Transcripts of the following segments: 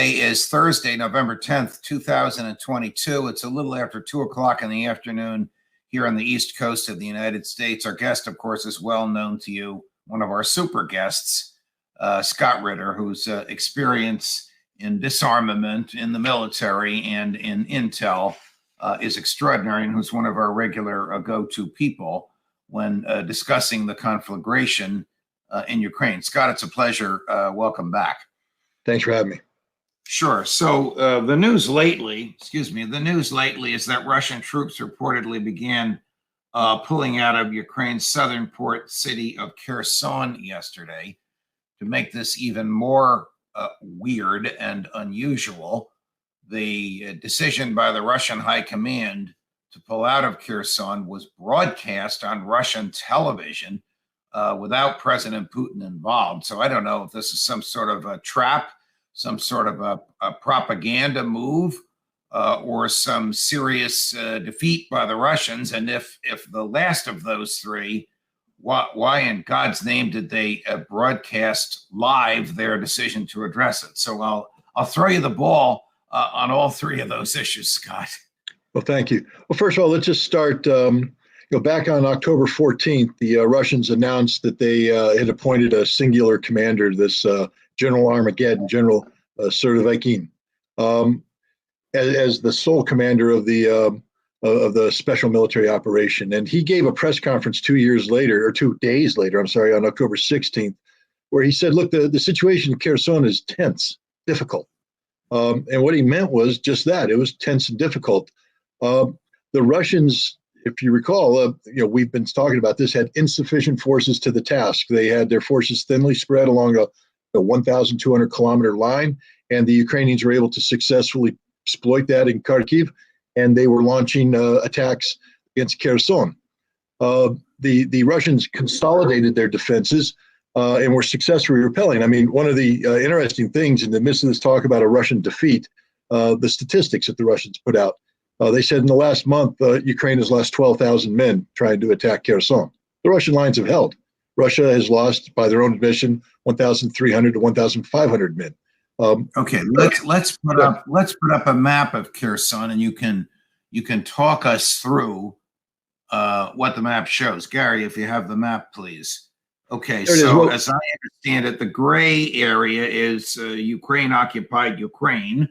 Today is Thursday, November 10th, 2022. It's a little after 2 o'clock in the afternoon here on the East Coast of the United States. Our guest, of course, is well known to you, one of our super guests, Scott Ritter, whose experience in disarmament in the military and in intel is extraordinary, and who's one of our regular go-to people when discussing the conflagration in Ukraine. Scott, it's a pleasure. Welcome back. Thanks for having me. Sure. So the news lately is that Russian troops reportedly began pulling out of Ukraine's southern port city of Kherson yesterday. To make this even more weird and unusual, the decision by the Russian high command to pull out of Kherson was broadcast on Russian television without President Putin involved. So I don't know if this is some sort of a trap, some sort of a propaganda move, or some serious defeat by the Russians. And if the last of those three, why in God's name did they broadcast live their decision to address it? So I'll throw you the ball on all three of those issues, Scott. Well, thank you. Well, first of all, let's just start. Back on October 14th, the Russians announced that they had appointed a singular commander, this General Armageddon, General Serdevakin, as the sole commander of the special military operation. And he gave a press conference 2 days later, on October 16th, where he said, look, the situation in Kherson is tense, difficult. And what he meant was just that. It was tense and difficult. The Russians, if you recall, we've been talking about this, had insufficient forces to the task. They had their forces thinly spread along a 1,200 kilometer line, and the Ukrainians were able to successfully exploit that in Kharkiv, and they were launching attacks against Kherson. The Russians consolidated their defenses and were successfully repelling. I mean, one of the interesting things in the midst of this talk about a Russian defeat, the statistics that the Russians put out, they said in the last month, Ukraine has lost 12,000 men trying to attack Kherson. The Russian lines have held. Russia has lost, by their own admission, 1,300 to 1,500 men. Okay, let's put up a map of Kherson, and you can talk us through what the map shows. Gary, if you have the map, please. Okay, so as I understand it, the gray area is Ukraine-occupied Ukraine.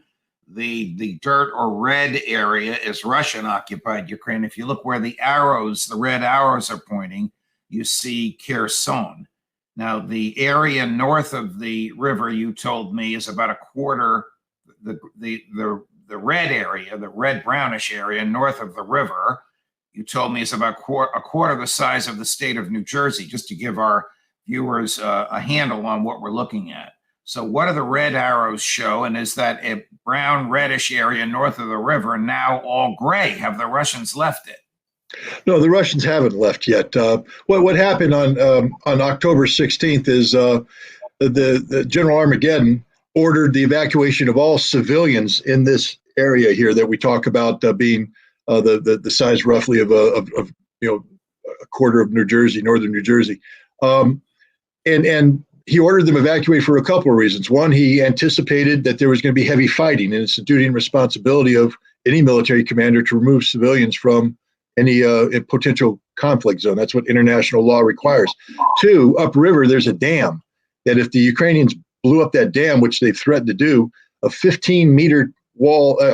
The dirt or red area is Russian-occupied Ukraine. If you look where the red arrows are pointing, you see Kherson. Now, the area north of the river, you told me, is about a quarter. The red area, the red brownish area north of the river, you told me is about a quarter the size of the state of New Jersey, just to give our viewers a handle on what we're looking at. So what do the red arrows show? And is that a brown reddish area north of the river now all gray? Have the Russians left it? No, the Russians haven't left yet. What happened on October 16th is the General Armageddon ordered the evacuation of all civilians in this area here that we talk about being the size roughly of a quarter of New Jersey, northern New Jersey, and he ordered them evacuate for a couple of reasons. One, he anticipated that there was going to be heavy fighting, and it's the duty and responsibility of any military commander to remove civilians from any potential conflict zone. That's what international law requires. Two, upriver, there's a dam that if the Ukrainians blew up that dam, which they threatened to do, a 15-meter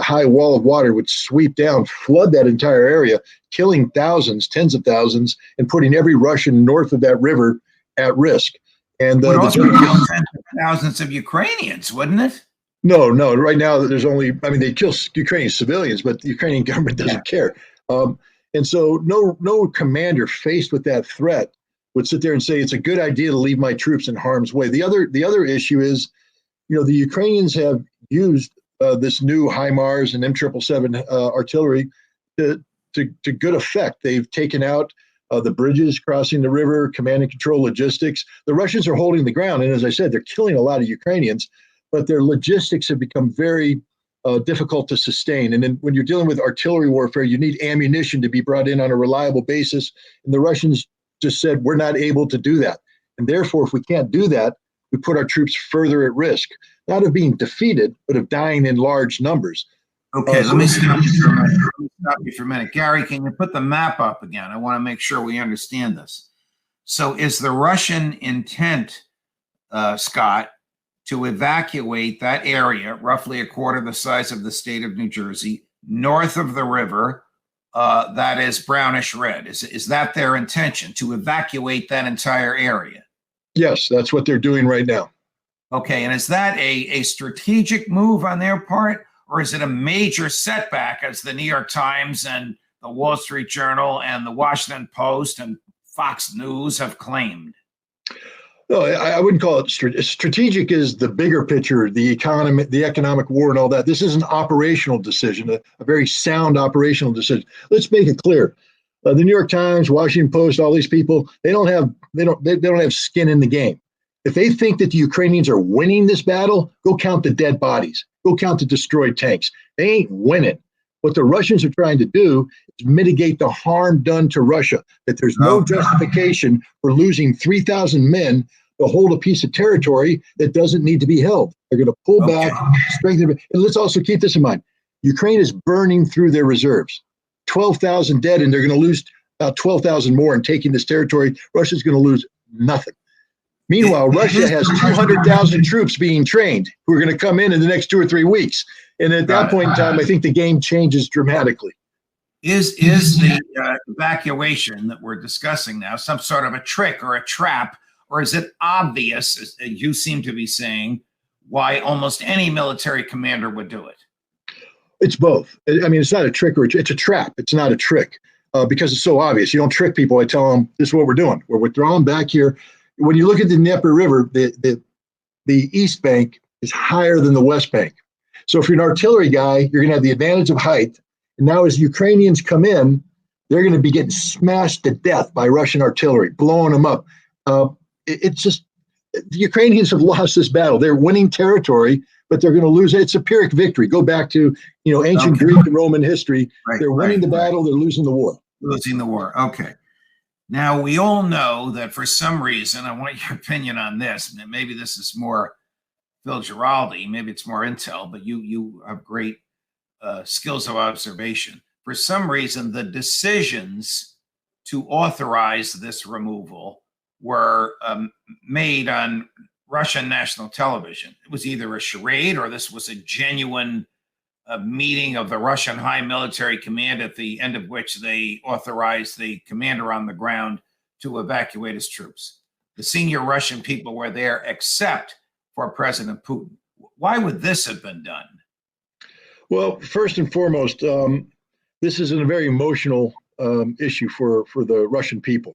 high wall of water would sweep down, flood that entire area, killing thousands, tens of thousands, and putting every Russian north of that river at risk. And would also kill tens of thousands of Ukrainians, wouldn't it? No. Right now, they kill Ukrainian civilians, but the Ukrainian government doesn't care. And so no commander faced with that threat would sit there and say, it's a good idea to leave my troops in harm's way. The other issue is, the Ukrainians have used this new HIMARS and M777 artillery to good effect. They've taken out the bridges crossing the river, command and control logistics. The Russians are holding the ground. And as I said, they're killing a lot of Ukrainians, but their logistics have become very difficult to sustain. And then when you're dealing with artillery warfare, you need ammunition to be brought in on a reliable basis. And the Russians just said, we're not able to do that. And therefore, if we can't do that, we put our troops further at risk. not of being defeated, but of dying in large numbers. Okay, let me stop you for a minute. Let me stop you for a minute. Gary, can you put the map up again? I want to make sure we understand this. So is the Russian intent, Scott, to evacuate that area, roughly a quarter the size of the state of New Jersey, north of the river, that is brownish red? Is that their intention, to evacuate that entire area? Yes, that's what they're doing right now. Okay, and is that a strategic move on their part, or is it a major setback, as the New York Times and the Wall Street Journal and the Washington Post and Fox News have claimed? No, I wouldn't call it strategic. Is the bigger picture, the economy, the economic war, and all that. This is an operational decision, a very sound operational decision. Let's make it clear: the New York Times, Washington Post, all these people, they don't have skin in the game. If they think that the Ukrainians are winning this battle, go count the dead bodies. Go count the destroyed tanks. They ain't winning. What the Russians are trying to do is mitigate the harm done to Russia, that there's no justification for losing 3,000 men to hold a piece of territory that doesn't need to be held. They're going to pull back, strengthen it. And let's also keep this in mind. Ukraine is burning through their reserves. 12,000 dead, and they're going to lose about 12,000 more in taking this territory. Russia's going to lose nothing. Meanwhile, Russia has 200,000 troops being trained who are going to come in the next 2 or 3 weeks. And at that point in time, I think the game changes dramatically. Is the evacuation that we're discussing now some sort of a trick or a trap, or is it obvious, as you seem to be saying, why almost any military commander would do it? It's both. I mean, it's not a trick, or it's a trap. It's not a trick because it's so obvious. You don't trick people. I tell them, this is what we're doing. We're withdrawing back here. When you look at the Dnieper River, the east bank is higher than the west bank. So if you're an artillery guy, you're going to have the advantage of height. And now as Ukrainians come in, they're going to be getting smashed to death by Russian artillery, blowing them up. It's just, the Ukrainians have lost this battle. They're winning territory, but they're going to lose it. It's a Pyrrhic victory. Go back to ancient Greek and Roman history. Right, they're winning the battle. They're losing the war. Losing the war. Okay. Now, we all know that for some reason, I want your opinion on this. Maybe this is more Phil Giraldi, maybe it's more intel, but you have great skills of observation. For some reason, the decisions to authorize this removal were made on Russian national television. It was either a charade or this was a genuine meeting of the Russian High Military Command, at the end of which they authorized the commander on the ground to evacuate his troops. The senior Russian people were there except for President Putin. Why would this have been done? Well, first and foremost, this is a very emotional issue for the Russian people.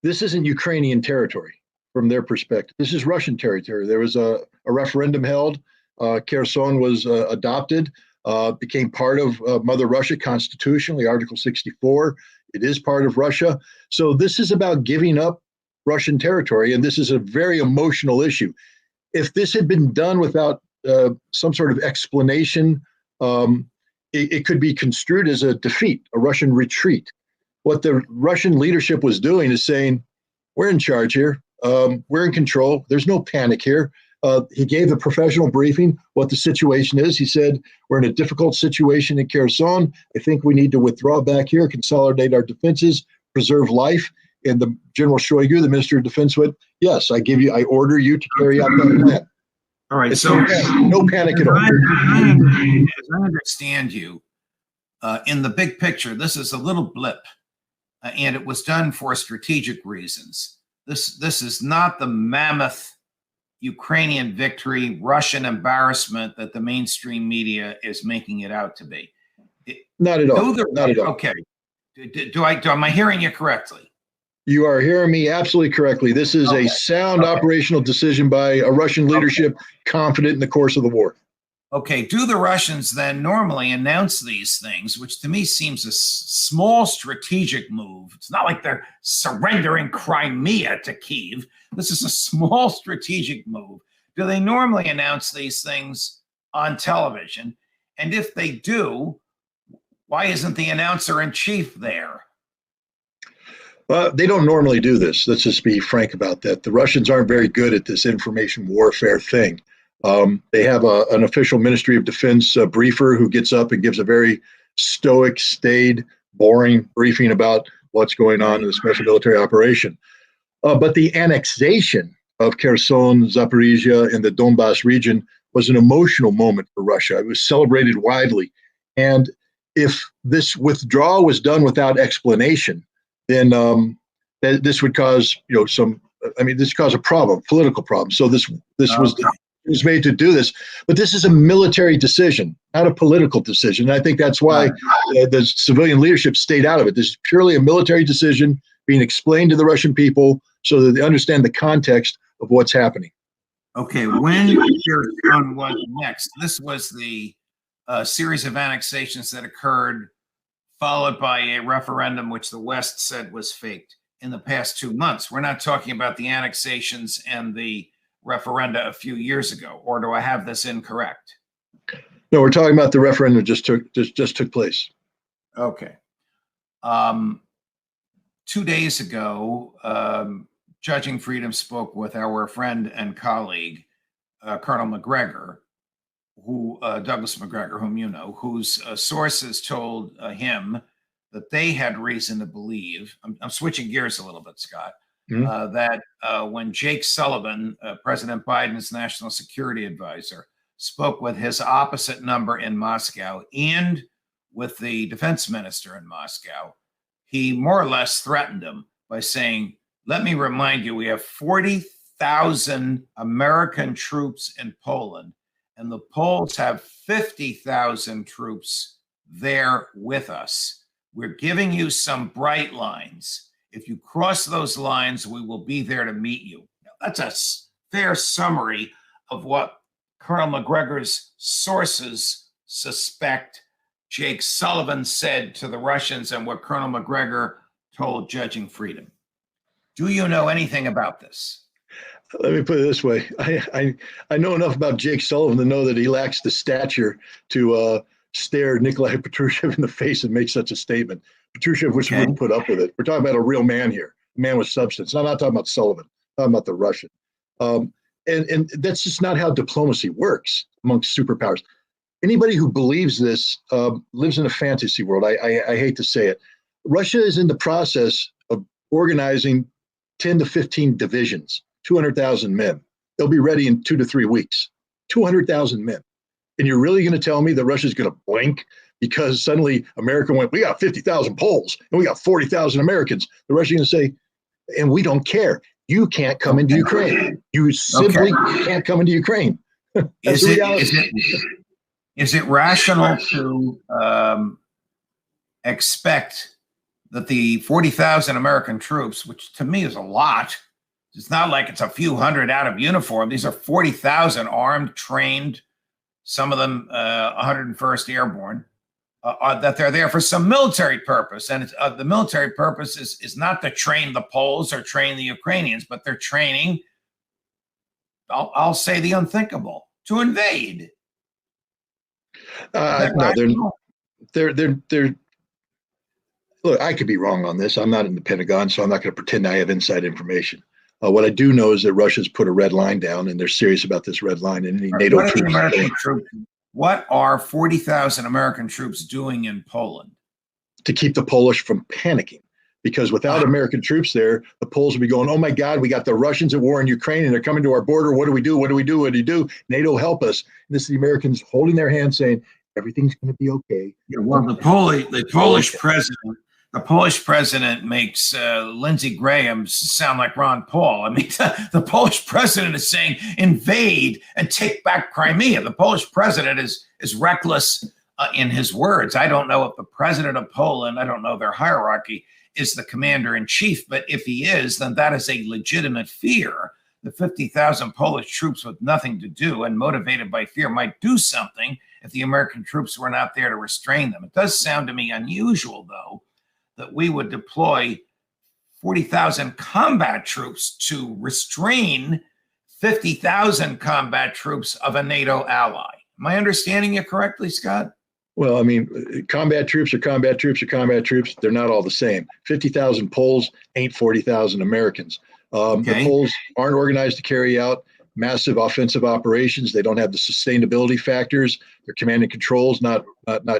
This isn't Ukrainian territory from their perspective. This is Russian territory. There was a referendum held. Kherson was adopted, became part of Mother Russia constitutionally, Article 64. It is part of Russia. So this is about giving up Russian territory, and this is a very emotional issue. If this had been done without some sort of explanation, it could be construed as a defeat, a Russian retreat. What the Russian leadership was doing is saying, we're in charge here. We're in control. There's no panic here. He gave the professional briefing what the situation is. He said, we're in a difficult situation in Kherson. I think we need to withdraw back here, consolidate our defenses, preserve life. And the General Shoigu, the Minister of Defense, went, yes, I order you to carry out that plan. All right, so no panic at all. As I understand you, in the big picture, this is a little blip, and it was done for strategic reasons. This is not the mammoth Ukrainian victory, Russian embarrassment that the mainstream media is making it out to be. Not at all. Not at all. Okay. Am I hearing you correctly? You are hearing me absolutely correctly. This is a sound operational decision by a Russian leadership confident in the course of the war. Okay. Do the Russians then normally announce these things, which to me seems a small strategic move? It's not like they're surrendering Crimea to Kyiv. This is a small strategic move. Do they normally announce these things on television? And if they do, why isn't the announcer in chief there? They don't normally do this. Let's just be frank about that. The Russians aren't very good at this information warfare thing. They have an official Ministry of Defense briefer who gets up and gives a very stoic, staid, boring briefing about what's going on in the special military operation. But the annexation of Kherson, Zaporizhia, and the Donbass region was an emotional moment for Russia. It was celebrated widely. And if this withdrawal was done without explanation, then this would cause, this cause a problem, political problem. So this was made to do this, but this is a military decision, not a political decision. And I think that's why the civilian leadership stayed out of it. This is purely a military decision being explained to the Russian people so that they understand the context of what's happening. Okay, when Kherson was next, this was the series of annexations that occurred, followed by a referendum which the West said was faked in the past 2 months. We're not talking about the annexations and the referenda a few years ago, or do I have this incorrect? No, we're talking about the referendum just took place. Okay. 2 days ago, Judging Freedom spoke with our friend and colleague, Colonel McGregor, Douglas McGregor, whom you know, whose sources told him that they had reason to believe, I'm switching gears a little bit, Scott, that when Jake Sullivan, President Biden's national security advisor, spoke with his opposite number in Moscow and with the defense minister in Moscow, he more or less threatened him by saying, let me remind you, we have 40,000 American troops in Poland, and the Poles have 50,000 troops there with us. We're giving you some bright lines. If you cross those lines, we will be there to meet you. Now, that's a fair summary of what Colonel McGregor's sources suspect Jake Sullivan said to the Russians and what Colonel McGregor told Judging Freedom. Do you know anything about this? Let me put it this way. I know enough about Jake Sullivan to know that he lacks the stature to stare Nikolai Patrushev in the face and make such a statement. Patrushev wouldn't put up with it. We're talking about a real man here, a man with substance. I'm not talking about Sullivan. I'm talking about the Russian. And that's just not how diplomacy works amongst superpowers. Anybody who believes this lives in a fantasy world. I hate to say it. Russia is in the process of organizing 10 to 15 divisions, 200,000 men. They'll be ready in 2 to 3 weeks. 200,000 men. And you're really going to tell me that Russia's going to blink because suddenly America went, we got 50,000 Poles and we got 40,000 Americans. The Russians going to say, and we don't care. You can't come into Ukraine. You simply can't come into Ukraine. That's the reality. Is it rational to expect that the 40,000 American troops, which to me is a lot, it's not like it's a few hundred out of uniform. These are 40,000 armed, trained, some of them 101st Airborne, that they're there for some military purpose. And the military purpose is not to train the Poles or train the Ukrainians, but they're training, I'll say the unthinkable, to invade. No, they're look, I could be wrong on this. I'm not in the Pentagon, so I'm not going to pretend I have inside information. What I do know is that Russia's put a red line down, and they're serious about this red line. And any NATO troops. What are 40,000 American troops doing in Poland? To keep the Polish from panicking. Because without American troops there, the Poles will be going, oh my God, we got the Russians at war in Ukraine and they're coming to our border. What do we do? What do we do? What do you do? NATO, help us. And this is the Americans holding their hands saying, everything's going to be okay. Yeah, well, the Polish president makes Lindsey Graham sound like Ron Paul. I mean, the Polish president is saying invade and take back Crimea. The Polish president is reckless in his words. I don't know if the president of Poland, I don't know their hierarchy, is the commander in chief, but if he is, then that is a legitimate fear. The 50,000 Polish troops with nothing to do and motivated by fear might do something if the American troops were not there to restrain them. It does sound to me unusual, though, that we would deploy 40,000 combat troops to restrain 50,000 combat troops of a NATO ally. Am I understanding you correctly, Scott? Well, I mean, combat troops are combat troops are combat troops. They're not all the same. 50,000 Poles ain't 40,000 Americans. The Poles aren't organized to carry out massive offensive operations. They don't have the sustainability factors. Their command and controls not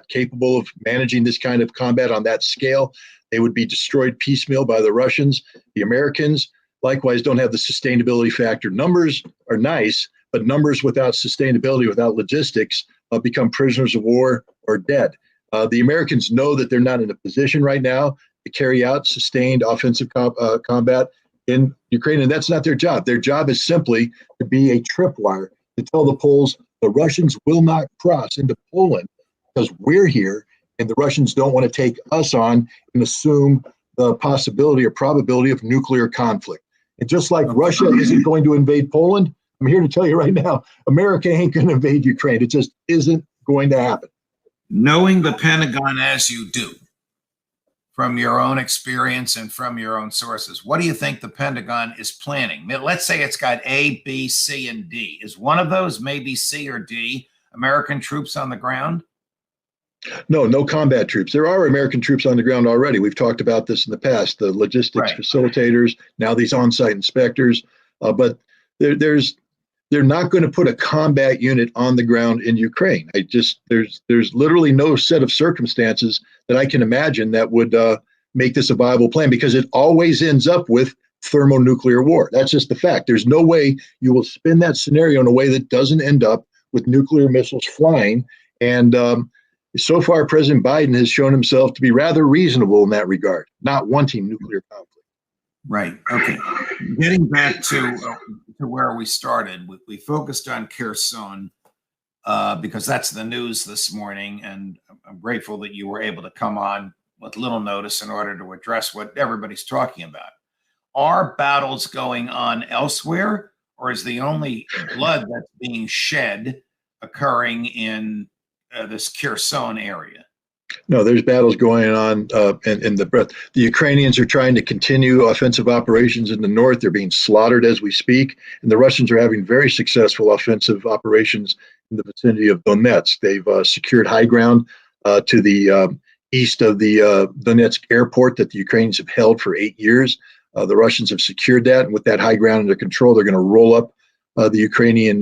capable of managing this kind of combat on that scale. They would be destroyed piecemeal by the Russians. The Americans, likewise, don't have the sustainability factor. Numbers are nice, but numbers without sustainability, without logistics, become prisoners of war or dead. The Americans know that they're not in a position right now to carry out sustained offensive combat in Ukraine, and that's not their job. Their job is simply to be a tripwire, to tell the Poles the Russians will not cross into Poland because we're here, and the Russians don't want to take us on and assume the possibility or probability of nuclear conflict. And just like Russia isn't going to invade Poland, I'm here to tell you right now, America ain't going to invade Ukraine. It just isn't going to happen. Knowing the Pentagon as you do, from your own experience and from your own sources, what do you think the Pentagon is planning? Let's say it's got A, B, C, and D. Is one of those, maybe C or D, American troops on the ground? No combat troops. There are American troops on the ground already. We've talked about this in the past, the logistics facilitators, now these on-site inspectors, but they're not going to put a combat unit on the ground in Ukraine. There's literally no set of circumstances that I can imagine that would make this a viable plan, because it always ends up with thermonuclear war. That's just the fact. There's no way you will spin that scenario in a way that doesn't end up with nuclear missiles flying. And so far, President Biden has shown himself to be rather reasonable in that regard, not wanting nuclear conflict. Right. Okay. Getting back to where we started, we focused on Kherson because that's the news this morning, and I'm grateful that you were able to come on with little notice in order to address what everybody's talking about. Are battles going on elsewhere, or is the only blood that's being shed occurring in this Kherson area? No, there's battles going on in the breath. The Ukrainians are trying to continue offensive operations in the north. They're being slaughtered as we speak. And the Russians are having very successful offensive operations in the vicinity of Donetsk. They've secured high ground to the east of the Donetsk airport that the Ukrainians have held for 8 years. The Russians have secured that. And with that high ground under control, they're going to roll up the Ukrainian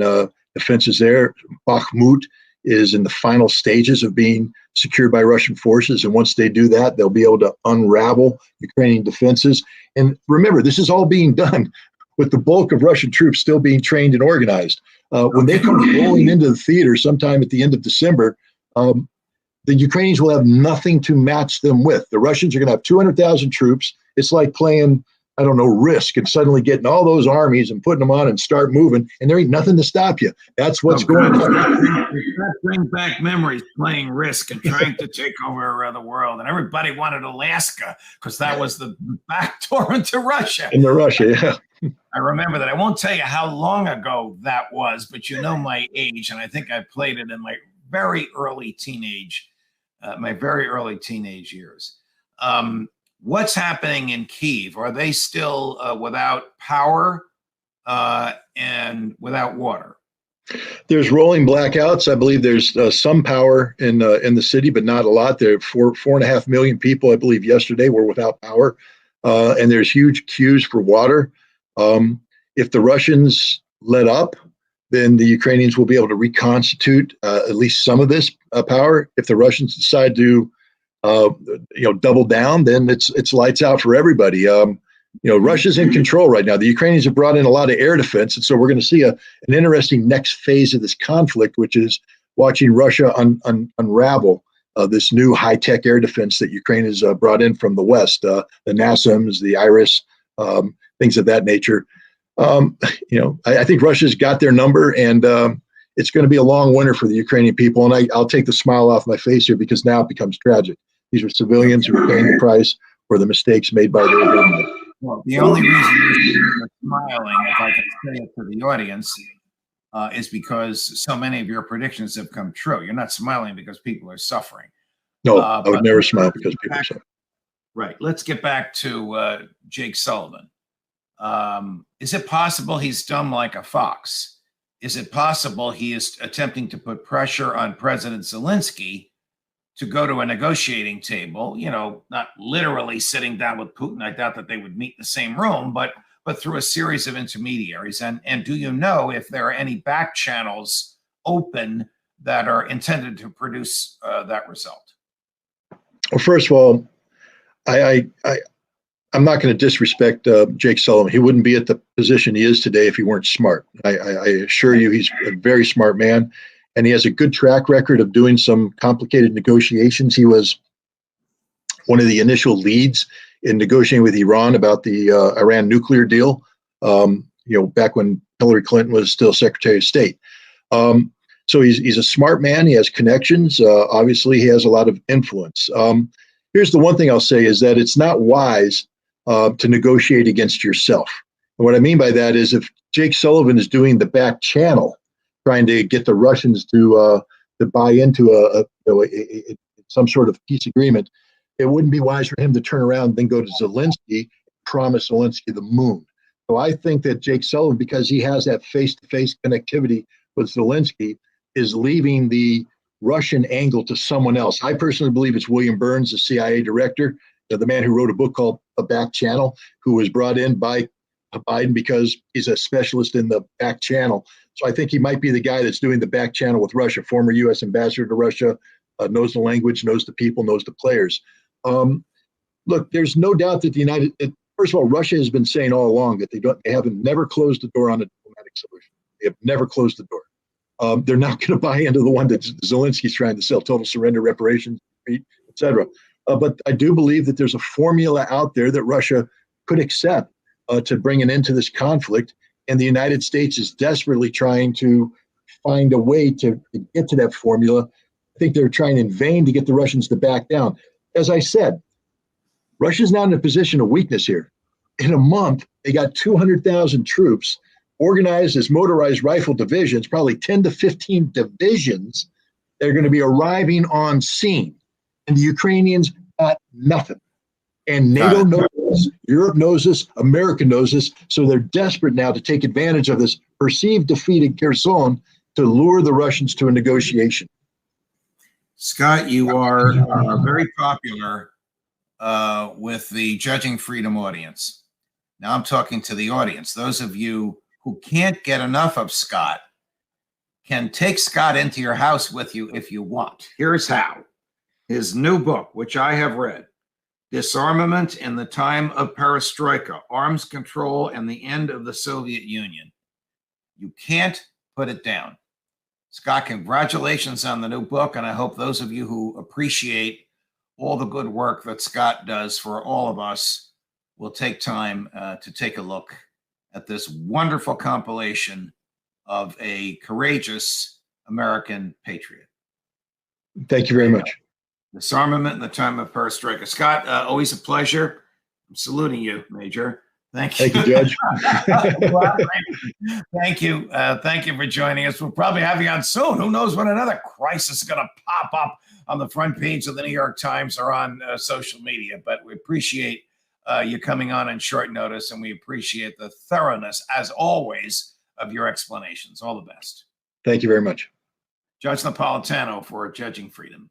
defenses there. Bakhmut is in the final stages of being secured by Russian forces. And once they do that, they'll be able to unravel Ukrainian defenses. And remember, this is all being done with the bulk of Russian troops still being trained and organized. When they come rolling into the theater sometime at the end of December, the Ukrainians will have nothing to match them with. The Russians are going to have 200,000 troops. It's like playing, I don't know, Risk and suddenly getting all those armies and putting them on and start moving, and there ain't nothing to stop you. That's what's going on. That brings back memories, playing Risk and trying to take over the world. And everybody wanted Alaska because that was the back door into Russia. Into Russia, yeah. I remember that. I won't tell you how long ago that was, but you know my age, and I think I played it in my very early teenage years. What's happening in Kyiv? Are they still without power and without water? There's rolling blackouts. I believe there's some power in the city, but not a lot. There are 4.5 million people, I believe, yesterday were without power, and there's huge queues for water. If the Russians let up, then the Ukrainians will be able to reconstitute at least some of this power. If the Russians decide to double down, then it's lights out for everybody. Russia's in control right now. The Ukrainians have brought in a lot of air defense, and so we're going to see an interesting next phase of this conflict, which is watching Russia unravel this new high-tech air defense that Ukraine has brought in from the West, the NASAMS, the IRIS, things of that nature. I think Russia's got their number, and it's going to be a long winter for the Ukrainian people. And I'll take the smile off my face here because now it becomes tragic. These are civilians who are paying the price for the mistakes made by their government. Well, the only reason you're smiling, if I can say it to the audience, is because so many of your predictions have come true. You're not smiling because people are suffering. No, I would never smile because people are suffering. Right. Let's get back to Jake Sullivan. Is it possible he's dumb like a fox? Is it possible he is attempting to put pressure on President Zelensky to go to a negotiating table, not literally sitting down with Putin? I doubt that they would meet in the same room, but but through a series of intermediaries? And do you know if there are any back channels open that are intended to produce that result? Well, first of all, I'm not going to disrespect Jake Sullivan. He wouldn't be at the position he is today if he weren't smart. I assure you, he's a very smart man, and he has a good track record of doing some complicated negotiations. He was one of the initial leads in negotiating with Iran about the Iran nuclear deal. Back when Hillary Clinton was still Secretary of State. So he's a smart man. He has connections. Obviously, he has a lot of influence. Here's the one thing I'll say is that it's not wise to negotiate against yourself. And what I mean by that is if Jake Sullivan is doing the back channel, trying to get the Russians to buy into some sort of peace agreement, it wouldn't be wise for him to turn around and then go to Zelensky and promise Zelensky the moon. So I think that Jake Sullivan, because he has that face-to-face connectivity with Zelensky, is leaving the Russian angle to someone else. I personally believe it's William Burns, the CIA director, the man who wrote a book called A Back Channel, who was brought in by Biden because he's a specialist in the back channel. So I think he might be the guy that's doing the back channel with Russia, former U.S. ambassador to Russia, knows the language, knows the people, knows the players. Look, there's no doubt that first of all, Russia has been saying all along that they haven't never closed the door on a diplomatic solution. They have never closed the door. They're not going to buy into the one that Zelensky's trying to sell: total surrender, reparations, et cetera. But I do believe that there's a formula out there that Russia could accept to bring an end to this conflict. And the United States is desperately trying to find a way to get to that formula. I think they're trying in vain to get the Russians to back down. As I said, Russia's not in a position of weakness here. In a month, they got 200,000 troops organized as motorized rifle divisions, probably 10 to 15 divisions that are going to be arriving on scene. And the Ukrainians got nothing. And NATO knows this, Europe knows this, America knows this. So they're desperate now to take advantage of this perceived defeat in Kherson to lure the Russians to a negotiation. Scott, you are very popular with the Judging Freedom audience. Now I'm talking to the audience. Those of you who can't get enough of Scott can take Scott into your house with you if you want. Here's how. His new book, which I have read, Disarmament in the Time of Perestroika, Arms Control and the End of the Soviet Union. You can't put it down. Scott, congratulations on the new book, and I hope those of you who appreciate all the good work that Scott does for all of us will take time to take a look at this wonderful compilation of a courageous American patriot. Thank you very much. Disarmament in the Time of Perestroika. Scott, always a pleasure. I'm saluting you, Major. Thank you. Thank you, Judge. Thank you. Thank you for joining us. We'll probably have you on soon. Who knows when another crisis is going to pop up on the front page of the New York Times or on social media. But we appreciate you coming on short notice, and we appreciate the thoroughness, as always, of your explanations. All the best. Thank you very much. Judge Napolitano for Judging Freedom.